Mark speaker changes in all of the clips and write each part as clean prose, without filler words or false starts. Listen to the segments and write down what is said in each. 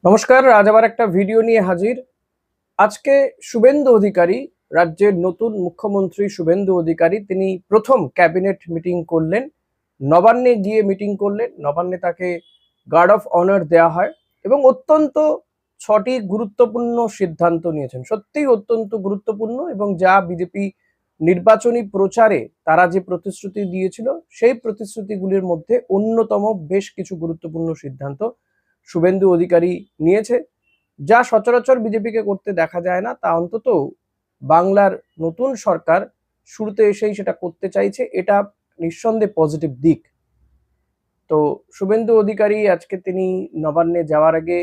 Speaker 1: নমস্কার, আজ আবার একটা ভিডিও নিয়ে হাজির। আজকে শুভেন্দু অধিকারী, রাজ্যের নতুন মুখ্যমন্ত্রী শুভেন্দু অধিকারী, তিনি প্রথম ক্যাবিনেট মিটিং করলেন। নবান্নে গিয়ে মিটিং করলেন। নবান্নে তাকে গার্ড অফ অনার দেওয়া হয় এবং অত্যন্ত ৬টি গুরুত্বপূর্ণ সিদ্ধান্ত নিয়েছেন। সত্যিই অত্যন্ত গুরুত্বপূর্ণ এবং যা বিজেপি নির্বাচনী প্রচারে তারা যে প্রতিশ্রুতি দিয়েছিল সেই প্রতিশ্রুতিগুলির মধ্যে অন্যতম বেশ কিছু গুরুত্বপূর্ণ সিদ্ধান্ত শুভেন্দু অধিকারী নিয়েছে, যা সচরাচর বিজেপিকে করতে দেখা যায় না। তা অন্তত বাংলার নতুন সরকার শুরুতে এসেই সেটা করতে চাইছে, এটা নিঃসন্দেহে পজিটিভ দিক। তো শুভেন্দু অধিকারী আজকে তিনি নবান্নে যাওয়ার আগে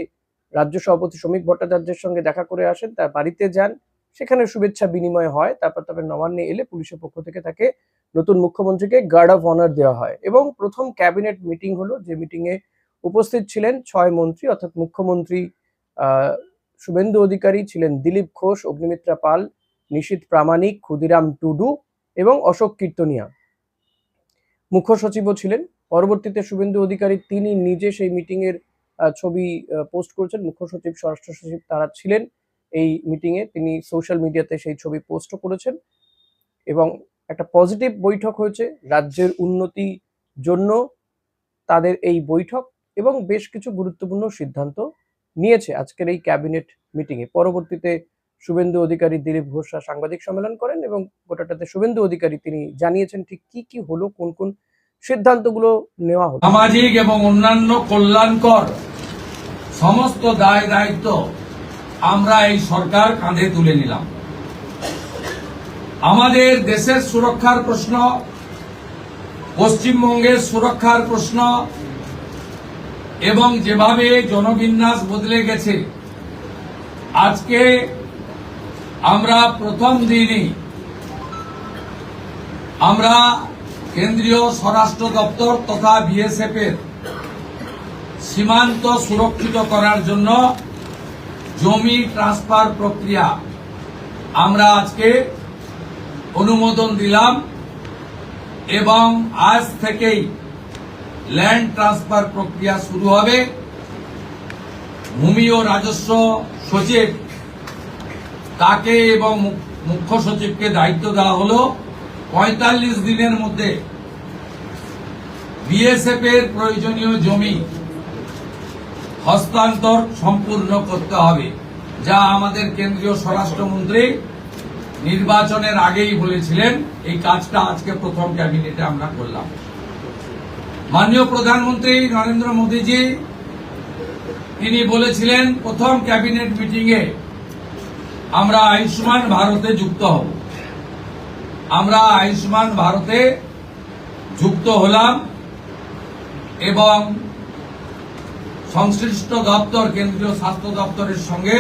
Speaker 1: রাজ্য সভাপতি শ্রমিক ভট্টাচার্যের সঙ্গে দেখা করে আসেন, তার বাড়িতে যান, সেখানে শুভেচ্ছা বিনিময় হয়। তারপর নবান্নে এলে পুলিশের পক্ষ থেকে তাকে নতুন মুখ্যমন্ত্রীকে গার্ড অফ অনার দেওয়া হয় এবং প্রথম ক্যাবিনেট মিটিং হলো, যে মিটিংয়ে উপস্থিত ছিলেন ৬ মন্ত্রী, অর্থাৎ মুখ্যমন্ত্রী শুভেন্দু অধিকারী, ছিলেন দিলীপ ঘোষ, অগ্নিমিত্রা পাল, নিশীথ প্রামাণিক, ক্ষুদিরাম টুডু এবং অশোক কীর্তনিয়া। মুখ্য সচিবও ছিলেন। পরবর্তীতে শুভেন্দু অধিকারী তিনি নিজে সেই মিটিং এর ছবি পোস্ট করেছেন। মুখ্য সচিব, স্বরাষ্ট্র সচিব তারা ছিলেন এই মিটিং এ। তিনি সোশ্যাল মিডিয়াতে সেই ছবি পোস্টও করেছেন এবং একটা পজিটিভ বৈঠক হয়েছে রাজ্যের উন্নতির জন্য তাদের এই বৈঠক, এবং বেশ কিছু গুরুত্বপূর্ণ সিদ্ধান্ত নিয়েছে আজকের এই ক্যাবিনেট মিটিং এ। পরবর্তীতে শুভেন্দু অধিকারী, দিলীপ ঘোষরা সাংবাদিক সম্মেলন করেন এবং গোটাটাতে শুভেন্দু অধিকারী তিনি জানিয়েছেন ঠিক কি কি হলো, কোন কোন সিদ্ধান্তগুলো নেওয়া হলো।
Speaker 2: সামাজিক এবং অন্যান্য কল্যাণকর সমস্ত দায় দায়িত্ব আমরা এই সরকার কাঁধে তুলে নিলাম। আমাদের দেশের সুরক্ষার প্রশ্ন, পশ্চিমবঙ্গের সুরক্ষার প্রশ্ন এবং যেভাবে জনবিন্যাস বদলে গেছে, আজকে আমরা প্রথম দিনই আমরা কেন্দ্রীয় স্বরাষ্ট্র দপ্তর তথা বিএসএফ এর সীমান্ত সুরক্ষিত করার জন্য জমি ট্রান্সফার প্রক্রিয়া আমরা আজকে অনুমোদন দিলাম এবং আজ থেকেই ল্যান্ড ট্রান্সফার প্রক্রিয়া শুরু হবে। ভূমি ও রাজস্ব সচিব তাকে এবং মুখ্য সচিবকে দায়িত্ব দেওয়া হলো ৪৫ দিনের মধ্যে বিএসএফ এর প্রয়োজনীয় জমি হস্তান্তর সম্পূর্ণ করতে হবে, যা আমাদের কেন্দ্রীয় স্বরাষ্ট্রমন্ত্রী নির্বাচনের আগেই বলেছিলেন। এই কাজটা আজকে প্রথম ক্যাবিনেটে আমরা করলাম। মাননীয় প্রধানমন্ত্রী নরেন্দ্র মোদীজি তিনি বলেছিলেন প্রথম ক্যাবিনেট মিটিংয়ে আমরা আয়ুষ্মান ভারতে যুক্ত হব। আমরা আয়ুষ্মান ভারতে যুক্ত হলাম এবং সংশ্লিষ্ট দপ্তর, কেন্দ্রীয় স্বাস্থ্য দপ্তরের সঙ্গে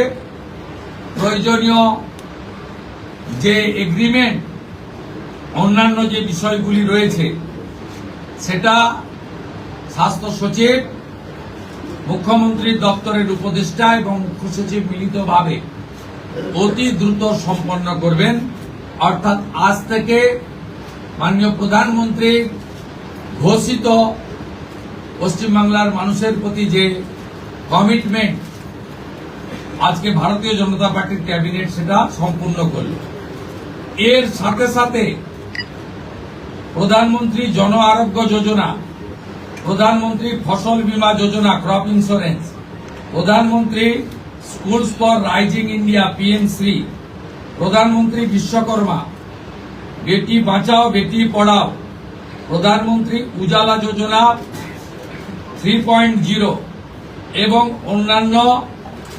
Speaker 2: প্রয়োজনীয় যে এগ্রিমেন্ট, অন্যান্য যে বিষয়গুলি রয়েছে, সেটা স্বাস্থ্য সচিব, মুখ্যমন্ত্রীর দপ্তরের উপদেষ্টা এবং মুখ্য সচিব মিলিতভাবে অতি দ্রুত সম্পন্ন করবেন। অর্থাৎ আজ থেকে মাননীয় প্রধানমন্ত্রীর ঘোষিত পশ্চিমবাংলার মানুষের প্রতি যে কমিটমেন্ট আজকে ভারতীয় জনতা পার্টির ক্যাবিনেট সেটা সম্পূর্ণ করল। এর সাথে সাথে প্রধানমন্ত্রী জন আরোগ্য যোজনা, প্রধানমন্ত্রী ফসল বীমা যোজনা, ক্রপ ইন্স্যুরেন্স, প্রধানমন্ত্রী স্কুলস ফর রাইজিং ইন্ডিয়া পিএমশ্রী, প্রধানমন্ত্রী বিশ্বকর্মা, বেটি বাঁচাও বেটি পড়াও, প্রধানমন্ত্রী উজালা যোজনা 3.0 এবং অন্যান্য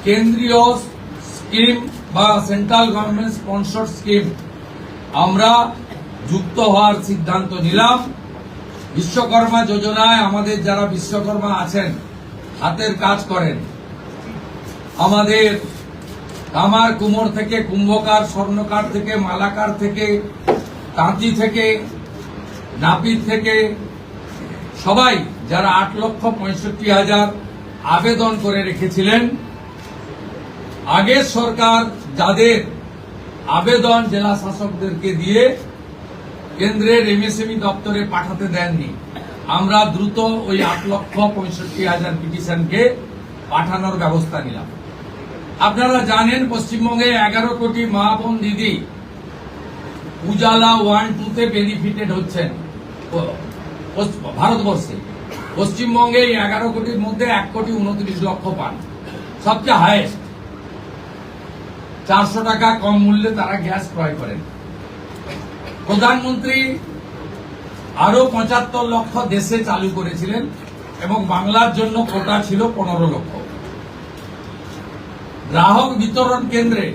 Speaker 2: কেন্দ্রীয় স্কিম বা সেন্ট্রাল গভর্নমেন্ট স্পন্সর স্কিম আমরা যুক্ত হওয়ার সিদ্ধান্ত নিলাম। বিশ্বকর্মা যোজনায় আমাদের যারা বিশ্বকর্মা আছেন, হাতের কাজ করেন, আমাদের কামার কুমোর থেকে কুম্ভকার, স্বর্ণকার থেকে মালাকার থেকে তাঁতি থেকে নাপিত থেকে সবাই যারা ৮,৬৫,০০০ আবেদন করে রেখেছিলেন, আগের সরকার যাদের আবেদন জেলা শাসকদেরকে দিয়ে কেন্দ্রের এমএসএমই দপ্তরে পাঠাতে দেননি, আমরা দ্রুত ওই ৮,৬৫,০০০ পিটিশনকে পাঠানোর ব্যবস্থা নিলাম। আপনারা জানেন পশ্চিমবঙ্গে 11 কোটি মা বোন দিদি উজালা 1-2 বেনিফিটেড হচ্ছেন ভারতবর্ষে। পশ্চিমবঙ্গে 11 কোটির মধ্যে 1,29,00,000 পান, সবচেয়ে হাইয়েস্ট। 400 টাকা কম মূল্যে তারা গ্যাস ক্রয় করেন। প্রধানমন্ত্রী আরো 75 লক্ষ দেশে চালু করেছিলেন এবং বাংলার জন্য কোটা ছিল 15 লক্ষ। গ্রাহক বিতরণ কেন্দ্রে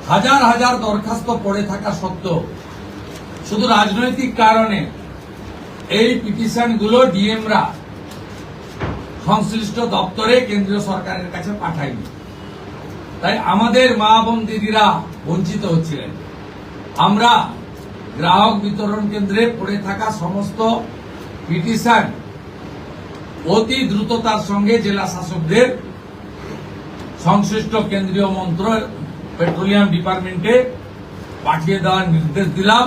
Speaker 2: হাজার হাজার দরখাস্ত পড়ে থাকা সত্ত্বেও শুধু রাজনৈতিক কারণে এই পিটিশনগুলো ডিএমরা সংশ্লিষ্ট দপ্তরে কেন্দ্রীয় সরকারের কাছে পাঠায়নি। তাই আমাদের মা বোন দিদিরা বঞ্চিত হচ্ছিলেন। আমরা গ্রাহক বিতরণ কেন্দ্রে পড়ে থাকা সমস্ত পিটিশন অতি দ্রুততার সঙ্গে জেলা শাসকদের সংশ্লিষ্ট কেন্দ্রীয় পেট্রোলিয়াম ডিপার্টমেন্টে পাঠিয়ে দেওয়ার নির্দেশ দিলাম।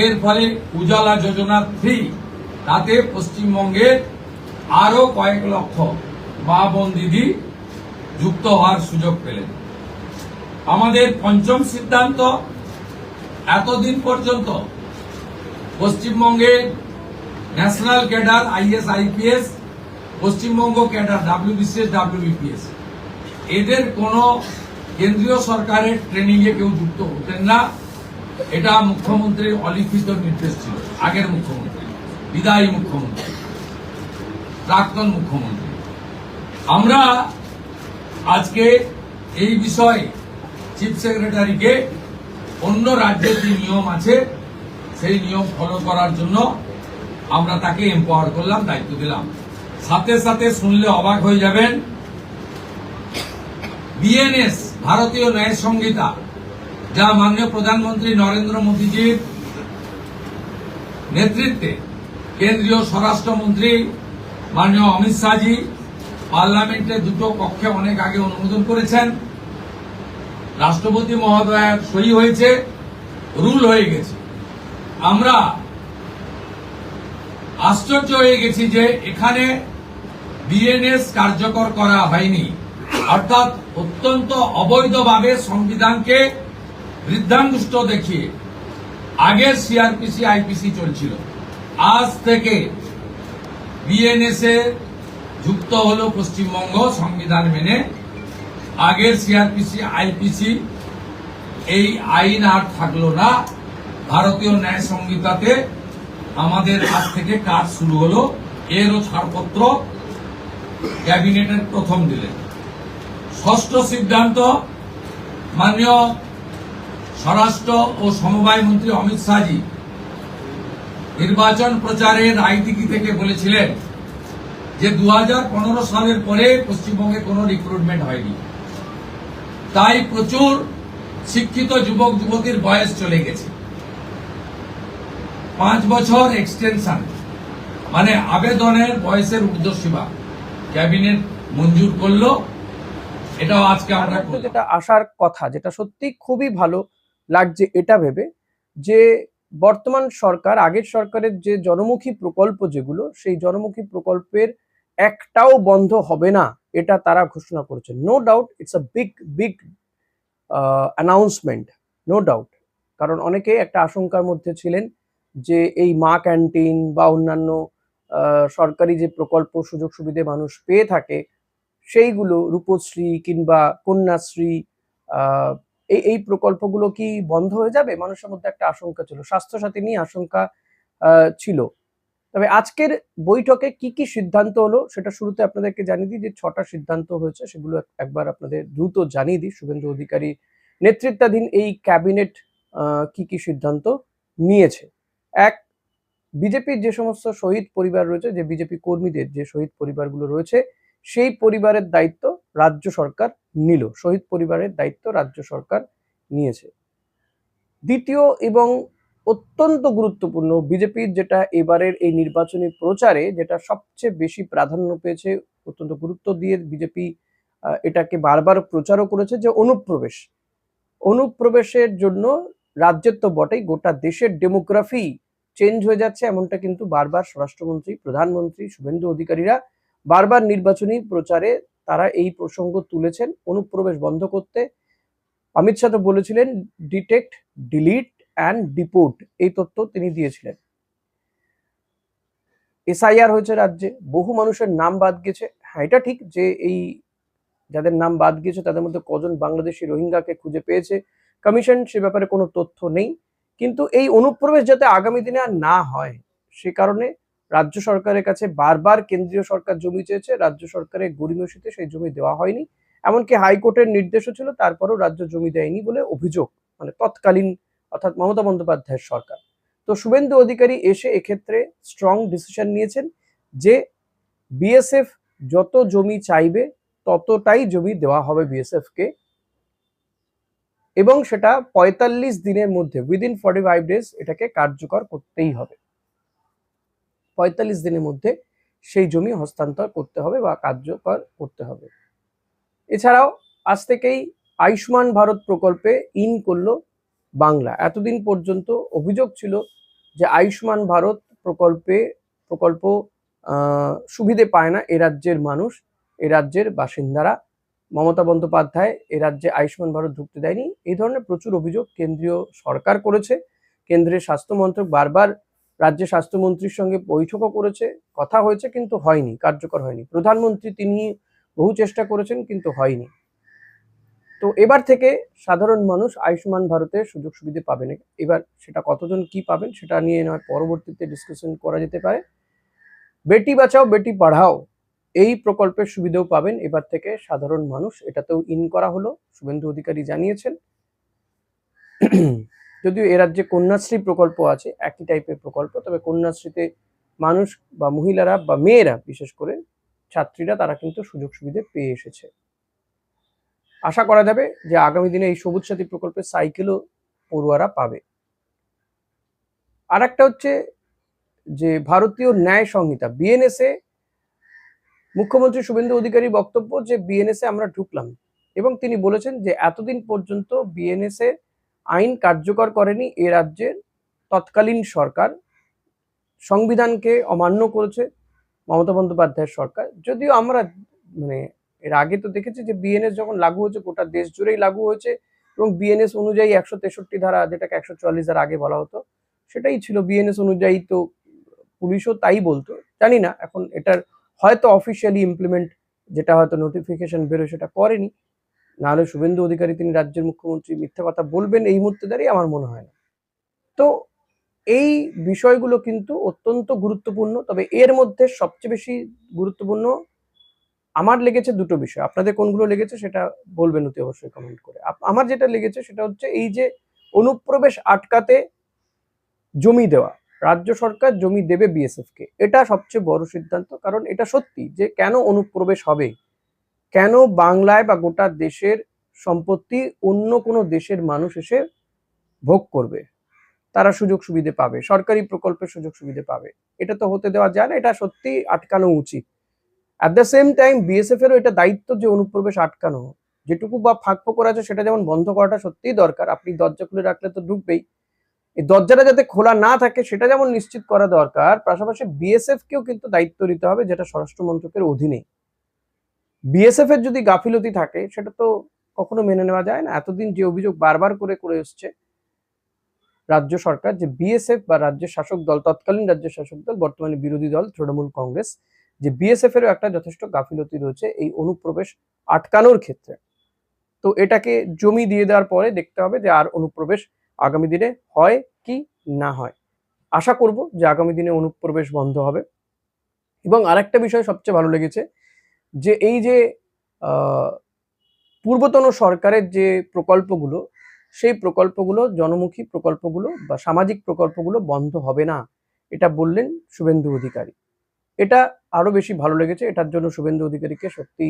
Speaker 2: এর ফলে উজালা যোজনা 3 তাতে পশ্চিমবঙ্গের আরো কয়েক লক্ষ মা বোন দিদি যুক্ত হওয়ার সুযোগ পেলেন। আমাদের পঞ্চম সিদ্ধান্ত, এতদিন পর্যন্ত পশ্চিমবঙ্গে national cadre is IPS, Paschimbanga cadre WBCS WBPS এদের কোন কেন্দ্রীয় সরকারের ট্রেনিং এ কেউ যুক্ত হতেন না। এটা মুখ্যমন্ত্রীর অলিখিত নির্দেশ ছিল। আগের মুখ্যমন্ত্রী, বিদায়ী মুখ্যমন্ত্রী, প্রাক্তন মুখ্যমন্ত্রী। আমরা আজকে এই বিষয়ে চিফ সেক্রেটারিকে অন্য রাজ্যের যে নিয়ম আছে সেই নিয়ম ফলো করার জন্য আমরা তাকে এম্পাওয়ার করলাম, দায়িত্ব দিলাম। সাথে সাথে শুনলে অবাক হয়ে যাবেন, বিএনএস ভারতীয় ন্যায় সংহিতা, যা মাননীয় প্রধানমন্ত্রী নরেন্দ্র মোদীজির নেতৃত্বে কেন্দ্রীয় স্বরাষ্ট্রমন্ত্রী মাননীয় অমিত শাহজি পার্লামেন্টে দুটো কক্ষে অনেক আগে অনুমোদন করেছেন, রাষ্ট্রপতি মহোদয়ের সই হয়েছে, রুল হয়ে গেছে। আমরা আশ্চর্য হয়ে গেছি যে এখানে বিএনএস কার্যকর করা হয়নি, অর্থাৎ অত্যন্ত অবৈধভাবে সংবিধানকে বৃদ্ধাঙ্গুষ্ঠ দেখিয়ে আগের সিআরপিসি আইপিসি চলছিল। আজ থেকে বিএনএস এ যুক্ত হলো পশ্চিমবঙ্গ সংবিধান মেনে। আগের সিআরপিসি আইপিসি এই আইন আর থাকলো না। ভারতীয় ন্যায় সংহিতাতে আমাদের আজ থেকে কাজ শুরু হলো। এরও ছাড়পত্র ক্যাবিনেটের প্রথম দিলেন। ষষ্ঠ সিদ্ধান্ত, মাননীয় স্বরাষ্ট্র ও সমবায় মন্ত্রী অমিত শাহজি নির্বাচন প্রচারের রায়দিঘি থেকে বলেছিলেন যে 2015 সালের পরে পশ্চিমবঙ্গে কোনো রিক্রুটমেন্ট হয়নি, তাই প্রচুর শিক্ষিত যুবক যুবতীর বয়স চলে গেছে। 5 বছর এক্সটেনশন, মানে আবেদনের বয়সের ঊর্ধ্বসীমা ক্যাবিনেট মঞ্জুর করলো। এটাও আজকে আমরা
Speaker 1: যেটা আসার কথা, যেটা সত্যি খুবই ভালো লাগছে এটা ভেবে যে বর্তমান সরকার, আগের সরকারের যে জনমুখী প্রকল্প যেগুলো, সেই জনমুখী প্রকল্পের একটাও বন্ধ হবে না, এটা তারা ঘোষণা করেছে। No doubt it's a big announcement, no doubt. কারণ অনেকে একটা আশঙ্কার মধ্যে ছিলেন যে এই মা ক্যান্টিন বা অন্যান্য সরকারি যে প্রকল্প সুযোগ সুবিধে মানুষ পেয়ে থাকে সেইগুলো, রূপশ্রী কিংবা কন্যাশ্রী, এই প্রকল্পগুলো কি বন্ধ হয়ে যাবে? মানুষের মধ্যে একটা আশঙ্কা ছিল, স্বাস্থ্যসাথী নিয়ে আশঙ্কা ছিল। তবে আজকের বৈঠকে কি কি সিদ্ধান্ত হলো সেটা শুরুতে আপনাদেরকে জানিয়ে দিই যে 6টা সিদ্ধান্ত হয়েছে, সেগুলো একবার আপনাদের দ্রুত জানিয়ে দিই। শুভেন্দু অধিকারী নেতৃত্বাধীন এই ক্যাবিনেট কি কি সিদ্ধান্ত নিয়েছে। এক, বিজেপির যে সমস্ত শহীদ পরিবার রয়েছে, যে বিজেপি কর্মীদের যে শহীদ পরিবারগুলো রয়েছে, সেই পরিবারের দায়িত্ব রাজ্য সরকার নিল, শহীদ পরিবারের দায়িত্ব রাজ্য সরকার নিয়েছে। দ্বিতীয় এবং অত্যন্ত গুরুত্বপূর্ণ, বিজেপির যেটা এবারের এই নির্বাচনী প্রচারে যেটা সবচেয়ে বেশি প্রাধান্য পেয়েছে, অত্যন্ত গুরুত্ব দিয়ে বিজেপি এটাকে বারবার প্রচারও করেছে, যে অনুপ্রবেশের জন্য রাজ্যের তো বটেই, গোটা দেশের ডেমোগ্রাফি চেঞ্জ হয়ে যাচ্ছে, এমনটা কিন্তু বারবার স্বরাষ্ট্রমন্ত্রী, প্রধানমন্ত্রী, শুভেন্দু অধিকারীরা বারবার নির্বাচনী প্রচারে তারা এই প্রসঙ্গ তুলেছেন। অনুপ্রবেশ বন্ধ করতে অমিত শাহ তো বলেছিলেন ডিটেক্ট, ডিলিট অ্যান্ড ডিপোর্ট, এই তথ্য তিনি দিয়েছিলেন। এসআইআর হয়েছে রাজ্যে, বহু মানুষের নাম বাদ গেছে। হ্যাঁ, এটা ঠিক যে এই যাদের নাম বাদ গেছে তাদের মধ্যে কজন বাংলাদেশি রোহিঙ্গাকে খুঁজে পেয়েছে কমিশন, সে ব্যাপারে কোনো তথ্য নেই। কিন্তু এই অনুপ্রবেশ যাতে আগামী দিনে আর না হয় সে কারণে রাজ্য সরকারের কাছে বারবার কেন্দ্রীয় সরকার জমি চেয়েছে, রাজ্য সরকারের গড়িমসিতে সেই জমি দেওয়া হয়নি। এমনকি হাইকোর্টের নির্দেশও ছিল, তারপরেও রাজ্য জমি দেয়নি বলে অভিযোগ, মানে তৎকালীন অর্থাৎ মমতা বন্দ্যোপাধ্যায়ের সরকার। তো শুভেন্দু অধিকারী এসে এক্ষেত্রে স্ট্রং ডিসিশন নিয়েছেন যে বিএসএফ যত জমি চাইবে ততটাই জমি দেওয়া হবে বিএসএফ কে, এবং সেটা ৪৫ দিনের মধ্যে, উইদিন 45 ডেজ এটাকে কার্যকর করতেই হবে। ৪৫ দিনের মধ্যে সেই জমি হস্তান্তর করতে হবে বা কার্যকর করতে হবে। এছাড়াও আজ থেকেই আয়ুষ্মান ভারত প্রকল্পে ইন করলো বাংলা। এতদিন পর্যন্ত অভিযোগ ছিল যে আয়ুষ্মান ভারত প্রকল্প সুবিধে পায় না এ রাজ্যের মানুষ, এ রাজ্যের বাসিন্দারা। মমতা বন্দ্যোপাধ্যায় এ রাজ্যে আয়ুষ্মান ভারত ঢুকতে দেয়নি, এই ধরনের প্রচুর অভিযোগ কেন্দ্রীয় সরকার করেছে। কেন্দ্রের স্বাস্থ্য মন্ত্রক বারবার রাজ্যের স্বাস্থ্যমন্ত্রীর সঙ্গে বৈঠকও করেছে, কথা হয়েছে, কিন্তু হয়নি, কার্যকর হয়নি। প্রধানমন্ত্রী তিনি বহু চেষ্টা করেছেন কিন্তু হয়নি। তো এবার থেকে সাধারণ মানুষ আয়ুষ্মান ভারতের সুযোগ সুবিধা পাবেন। এবার সেটা কতজন কি পাবেন সেটা নিয়ে নয় পরবর্তীতে ডিসকাশন করা যেতে পারে। বেটি বাঁচাও বেটি পড়াও এই প্রকল্পের সুবিধাও পাবেন এবার থেকে সাধারণ মানুষ, এটাতেও ইন করা হলো, শুভেন্দু অধিকারী জানিয়েছেন। যদিও এ রাজ্যে কন্যাশ্রী প্রকল্প আছে, একই টাইপের প্রকল্প, তবে কন্যাশ্রীতে মানুষ বা মহিলারা বা মেয়েরা, বিশেষ করে ছাত্রীরা, তারা কিন্তু সুযোগ সুবিধা পেয়ে এসেছে। আশা করা যাবে যে আগামী দিনে এই সবুজ সাথী প্রকল্পের সাইকেলও পড়ুয়ারা পাবে। আর একটা হচ্ছে যে ভারতীয় ন্যায় সংহিতা বিএনএসএ, মুখ্যমন্ত্রী শুভেন্দু অধিকারীর বক্তব্য যে বিএনএসএ আমরা ঢুকলাম, এবং তিনি বলেছেন যে এতদিন পর্যন্ত বিএনএসএ আইন কার্যকর করেনি এ রাজ্যের তৎকালীন সরকার, সংবিধানকে অমান্য করেছে মমতা বন্দ্যোপাধ্যায়ের সরকার। যদিও আমরা মানে এর আগে তো দেখেছি যে বিএনএস যখন লাগু হয়েছে গোটা দেশ জুড়েই লাগু হয়েছে, এবং বিএনএস অনুযায়ী ১৬৩ ধারা, যেটাকে ১৪৪ ধারা আগে বলা হতো, সেটাই ছিল বিএনএস অনুযায়ী। তো পুলিশও তাই বলতো, জানি না এখন এটার হয়তো অফিসিয়ালি ইমপ্লিমেন্ট, যেটা হয়তো নোটিফিকেশন বেরোয় সেটা করেনি, নাহলে শুভেন্দু অধিকারী তিনি রাজ্যের মুখ্যমন্ত্রী মিথ্যা কথা বলবেন এই মুহূর্তে দাঁড়িয়ে, আমার মনে হয় না। তো এই বিষয়গুলো কিন্তু অত্যন্ত গুরুত্বপূর্ণ, তবে এর মধ্যে সবচেয়ে বেশি গুরুত্বপূর্ণ আমার লেগেছে দুটো বিষয়। আপনাদের কোনগুলো লেগেছে সেটা বলবেন অতি অবশ্যই কমেন্ট করে। আমার যেটা লেগেছে সেটা হচ্ছে এই যে অনুপ্রবেশ আটকাতে জমি দেওয়া, রাজ্য সরকার জমি দেবে বিএসএফ কে, এটা সবচেয়ে বড় সিদ্ধান্ত। কারণ এটা সত্যি যে কেন অনুপ্রবেশ হবে, কেন বাংলায় বা গোটা দেশের সম্পত্তি অন্য কোনো দেশের মানুষ এসে ভোগ করবে, তারা সুযোগ সুবিধে পাবে, সরকারি প্রকল্পের সুযোগ সুবিধে পাবে, এটা তো হতে দেওয়া যায় না, এটা সত্যি আটকানো উচিত। At the same time BSF এরও এটা দায়িত্ব যে অনুপ্রবেশ আটকানো, যেটুকু বা ফাঁক ফোকর আছে সেটা যেমন বন্ধ করাটা সত্যিই দরকার, আপনি দরজা খুলে রাখলে তো ঢুকবেই, এই দরজাটা যাতে খোলা না থাকে সেটা যেমন নিশ্চিত করা দরকার, পাশাপাশি বিএসএফ কেও কিন্তু দায়িত্ব নিতে হবে, যেটা স্বরাষ্ট্র মন্ত্রকের অধীনে। বিএসএফ এর যদি গাফিলতি থাকে সেটা তো কখনো মেনে নেওয়া যায় না। এতদিন যে অভিযোগ বারবার করে করে এসছে রাজ্য সরকার, যে বিএসএফ বা রাজ্যের শাসক দল, তৎকালীন রাজ্যের শাসক দল, বর্তমানে বিরোধী দল তৃণমূল কংগ্রেস, যে বিএসএফ এরও একটা যথেষ্ট গাফিলতি রয়েছে এই অনুপ্রবেশ আটকানোর ক্ষেত্রে। তো এটাকে জমি দিয়ে দেওয়ার পরে দেখতে হবে যে আর অনুপ্রবেশ আগামী দিনে হয় কি না হয়। আশা করব যে আগামী দিনে অনুপ্রবেশ বন্ধ হবে। এবং আরেকটা বিষয় সবচেয়ে ভালো লেগেছে যে এই যে পূর্বতন সরকারের যে প্রকল্পগুলো, সেই প্রকল্পগুলো, জনমুখী প্রকল্পগুলো বা সামাজিক প্রকল্পগুলো বন্ধ হবে না, এটা বললেন শুভেন্দু অধিকারী। এটা আরো বেশি ভালো লেগেছে, এটার জন্য শুভেন্দু অধিকারীকে সত্যি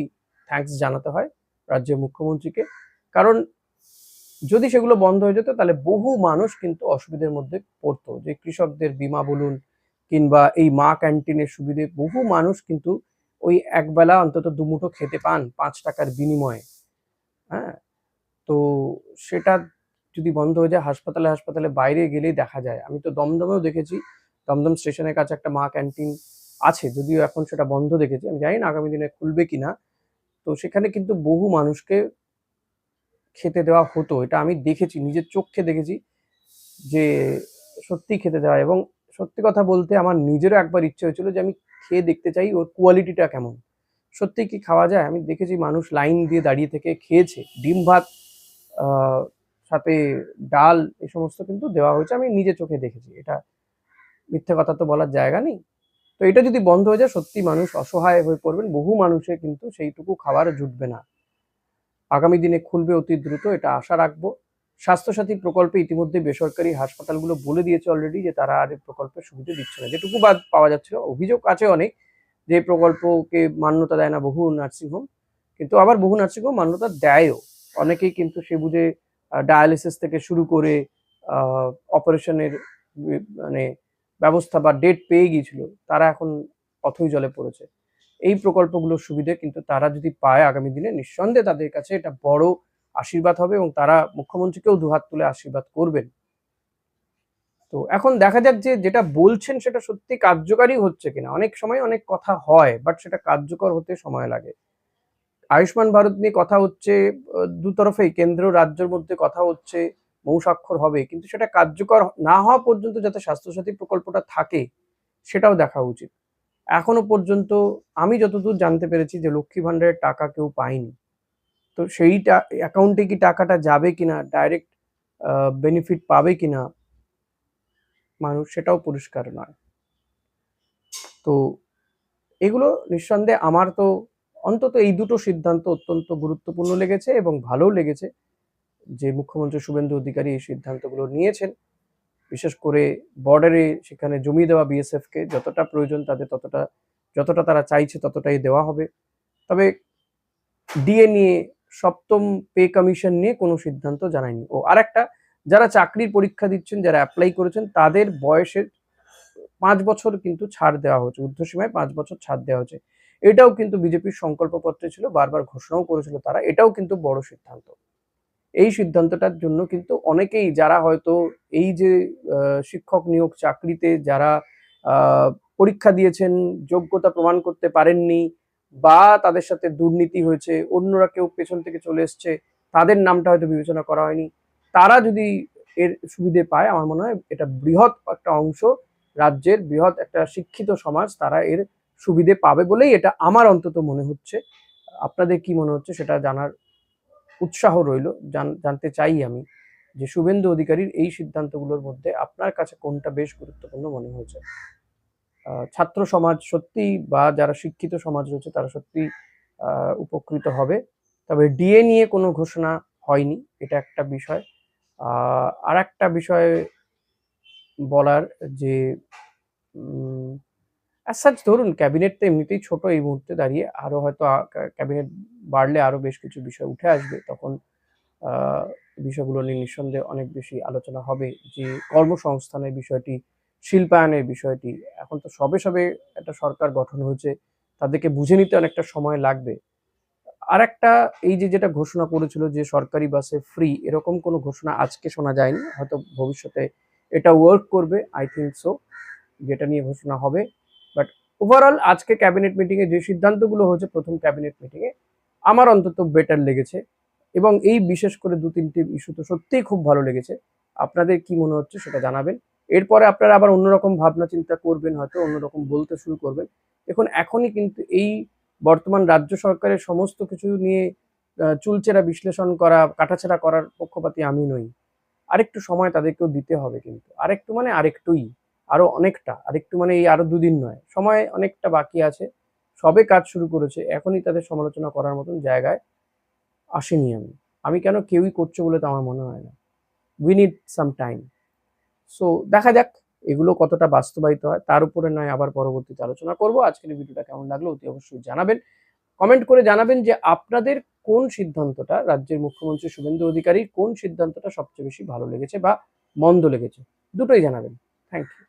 Speaker 1: থ্যাঙ্কস জানাতে হয়, রাজ্যের মুখ্যমন্ত্রীকে। কারণ যদি সেগুলো বন্ধ হয়ে যেত তাহলে বহু মানুষ কিন্তু অসুবিধার মধ্যে পড়তো, যে কৃষকদের বীমা বলুন কিংবা এই মা ক্যান্টিনের সুবিধে, বহু মানুষ কিন্তু ওই একবেলা অন্তত দুমুঠো খেতে পান ৫ টাকার বিনিময়ে। হ্যাঁ, তো সেটা যদি বন্ধ হয়ে যায়, হাসপাতালে হাসপাতালে বাইরে গেলেই দেখা যায়, আমি তো দমদমেও দেখেছি, দমদম স্টেশনের কাছে একটা মা ক্যান্টিন আছে, যদিও এখন সেটা বন্ধ দেখেছি, আমি জানি না আগামী দিনে খুলবে কিনা। তো সেখানে কিন্তু বহু মানুষকে খেতে দেওয়া হতো, এটা আমি দেখেছি, নিজের চোখে দেখেছি যে সত্যিই খেতে দেওয়া। এবং সত্যি কথা বলতে আমার নিজেরও একবার ইচ্ছে হয়েছিল যে আমি খেয়ে দেখতে চাই ওর কোয়ালিটিটা কেমন, সত্যি কি খাওয়া যায়। আমি দেখেছি মানুষ লাইন দিয়ে দাঁড়িয়ে থেকে খেয়েছে, ডিম ভাত আহ, সাথে ডাল এই সমস্ত কিন্তু দেওয়া হয়েছে, আমি নিজে চোখে দেখেছি, এটা মিথ্যে কথা তো বলার জায়গা নেই। তো এটা যদি বন্ধ হয়ে যায় সত্যি মানুষ অসহায় হয়ে পড়বেন, বহু মানুষের কিন্তু সেইটুকু খাবার জুটবে না। আগামী দিনে খুলবে অতি দ্রুত, এটা আশা রাখবো। স্বাস্থ্যসাথী প্রকল্পে ইতিমধ্যে বেসরকারি হাসপাতালগুলো বলে দিয়েছে অলরেডি যে তারা আর এই প্রকল্পের সুবিধা দিচ্ছে না, যেটুকু বাদ পাওয়া যাচ্ছিল। অভিযোগ আছে অনেক যে এই প্রকল্পকে মান্যতা দেয় না বহু নার্সিংহোম, কিন্তু আবার বহু নার্সিংহোম মান্যতা দেয়ও। অনেকেই কিন্তু সে বুঝে ডায়ালিসিস থেকে শুরু করে অপারেশনের মানে ব্যবস্থা বা ডেট পেয়ে গিয়েছিল, তারা এখন অথই জলে পড়েছে। এই প্রকল্পগুলোর সুবিধে কিন্তু তারা যদি পায় আগামী দিনে, নিঃসন্দেহে তাদের কাছে এটা বড় আশীর্বাদ হবে এবং তারা মুখ্যমন্ত্রীকেও দুহাত তুলে আশীর্বাদ করবেন। তো এখন দেখা যাক যে যেটা বলছেন সেটা সত্যি কার্যকারী হচ্ছে কিনা। অনেক সময় অনেক কথা হয়, বাট সেটা কার্যকর হতে সময় লাগে। আয়ুষ্মান ভারত নিয়ে কথা হচ্ছে, দুতরফেই কেন্দ্র রাজ্যের মধ্যে কথা হচ্ছে, মৌস্বাক্ষর হবে, কিন্তু সেটা কার্যকর না হওয়া পর্যন্ত যাতে স্বাস্থ্যসাথী প্রকল্পটা থাকে সেটাও দেখা উচিত। এখনো পর্যন্ত আমি যতদূর জানতে পেরেছি যে লক্ষ্মী ভান্ডারের টাকা কেউ পায়নি। তো সেইটা অ্যাকাউন্টে কি টাকাটা যাবে কিনা, ডাইরেক্ট বেনিফিট পাবে কিনা মানুষ, সেটাও পরিষ্কার নয়। তো এগুলো নিঃসন্দেহে আমার তো অন্তত এই দুটো সিদ্ধান্ত অত্যন্ত গুরুত্বপূর্ণ লেগেছে এবং ভালোও লেগেছে যে মুখ্যমন্ত্রী শুভেন্দু অধিকারী এই সিদ্ধান্তগুলো নিয়েছেন। বিশেষ করে বর্ডারে সেখানে জমি দেওয়া বিএসএফ কে যতটা প্রয়োজন তাদের ততটা, যতটা তারা চাইছে ততটাই দেওয়া হবে। তবে ডিএ নিয়ে, সপ্তম পে কমিশন নিয়ে কোনো সিদ্ধান্ত জানায়নি। ও আরেকটা, যারা চাকরির পরীক্ষা দিচ্ছেন, যারা অ্যাপ্লাই করেছেন, তাদের বয়সের 5 বছর কিন্তু ছাড় দেওয়া হচ্ছে, ঊর্ধ্বসীমায় 5 বছর ছাড় দেওয়া হচ্ছে। এটাও কিন্তু বিজেপির সংকল্পপত্রে ছিল, বারবার ঘোষণাও করেছিল তারা, এটাও কিন্তু বড় সিদ্ধান্ত। এই সিদ্ধান্তটার জন্য কিন্তু অনেকেই, যারা হয়তো এই যে শিক্ষক নিয়োগ চাকরিতে যারা পরীক্ষা দিয়েছেন, যোগ্যতা প্রমাণ করতে পারেননি, বা তাদের সাথে দুর্নীতি হয়েছে, অন্যরা কেউ পেছন থেকে চলে এসছে, তাদের নামটা হয়তো বিবেচনা করা হয়নি, তারা যদি এর সুবিধে পায়, আমার মনে হয় এটা বৃহৎ একটা অংশ, রাজ্যের বৃহৎ একটা শিক্ষিত সমাজ তারা এর সুবিধে পাবে বলেই এটা আমার অন্তত মনে হচ্ছে। আপনাদের কি মনে হচ্ছে সেটা জানার উৎসাহ রইল। জানতে চাই আমি যে শুভেন্দু অধিকারীর এই সিদ্ধান্তগুলোর মধ্যে আপনার কাছে কোনটা বেশ গুরুত্বপূর্ণ মনে হয়েছে। ছাত্র সমাজ সত্যি, বা যারা শিক্ষিত সমাজ রয়েছে তারা সত্যি উপকৃত হবে। তবে ডিএ নিয়ে কোনো ঘোষণা হয়নি, এটা একটা বিষয়। আর একটা বিষয় বলার যে অ্যাজ সাচ ধরুন ক্যাবিনেট তো এমনিতেই ছোট এই মুহূর্তে দাঁড়িয়ে, আরো হয়তো ক্যাবিনেট বাড়লে আরো বেশ কিছু বিষয় উঠে আসবে, তখন আহ, বিষয়গুলো নিয়ে নিঃসন্দেহে অনেক বেশি আলোচনা হবে। যে কর্মসংস্থানের বিষয়টি, শিল্পায়নের বিষয়টি, এখন তো সবে সবে একটা সরকার গঠন হয়েছে, তাদেরকে বুঝে নিতে অনেকটা সময় লাগবে। আর একটা, এই যে যেটা ঘোষণা করেছিল যে সরকারি বাসে ফ্রি, এরকম কোনো ঘোষণা আজকে শোনা যায়নি, হয়তো ভবিষ্যতে এটা ওয়ার্ক করবে, আই থিঙ্ক সো, যেটা নিয়ে ঘোষণা হবে। বাট ওভারঅল আজকে ক্যাবিনেট মিটিং এ যে সিদ্ধান্তগুলো হয়েছে, প্রথম ক্যাবিনেট মিটিং এ আমার অন্তত বেটার লেগেছে। এবং এই বিশেষ করে 2-3টে ইস্যু তো সত্যিই খুব ভালো লেগেছে। আপনাদের কি মনে হচ্ছে সেটা জানাবেন। এরপরে আপনারা আবার অন্যরকম ভাবনা চিন্তা করবেন, হয়তো অন্যরকম বলতে শুরু করবেন। দেখুন এখনই কিন্তু এই বর্তমান রাজ্য সরকারের সমস্ত কিছু নিয়ে চুলচেরা বিশ্লেষণ করা, কাটাছেঁড়া করার পক্ষপাতী আমি নই। আরেকটু সময় তাদেরকেও দিতে হবে, কিন্তু আরেকটু মানে আরেকটুই, আরো অনেকটা, আরেকটু মানে এই আরো 2 দিন নয়, সময় অনেকটা বাকি আছে। সবে কাজ শুরু করেছে, এখনই তাদের সমালোচনা করার মতন জায়গায় আসেনি আমি। আমি কেন, কেউই করছে বলে তো আমার মনে হয় না। We need some time. So দেখা যাক এগুলো কতটা বাস্তবায়িত হয়, তার উপরে নয় আবার পরবর্তীতে আলোচনা করব। আজকের এই ভিডিওটা কেমন লাগলো অতি অবশ্যই জানাবেন, কমেন্ট করে জানাবেন যে আপনাদের কোন সিদ্ধান্তটা, রাজ্যের মুখ্যমন্ত্রী শুভেন্দু অধিকারীর কোন সিদ্ধান্তটা সবচেয়ে বেশি ভালো লেগেছে বা মন্দ লেগেছে, দুটোই জানাবেন। Thank you.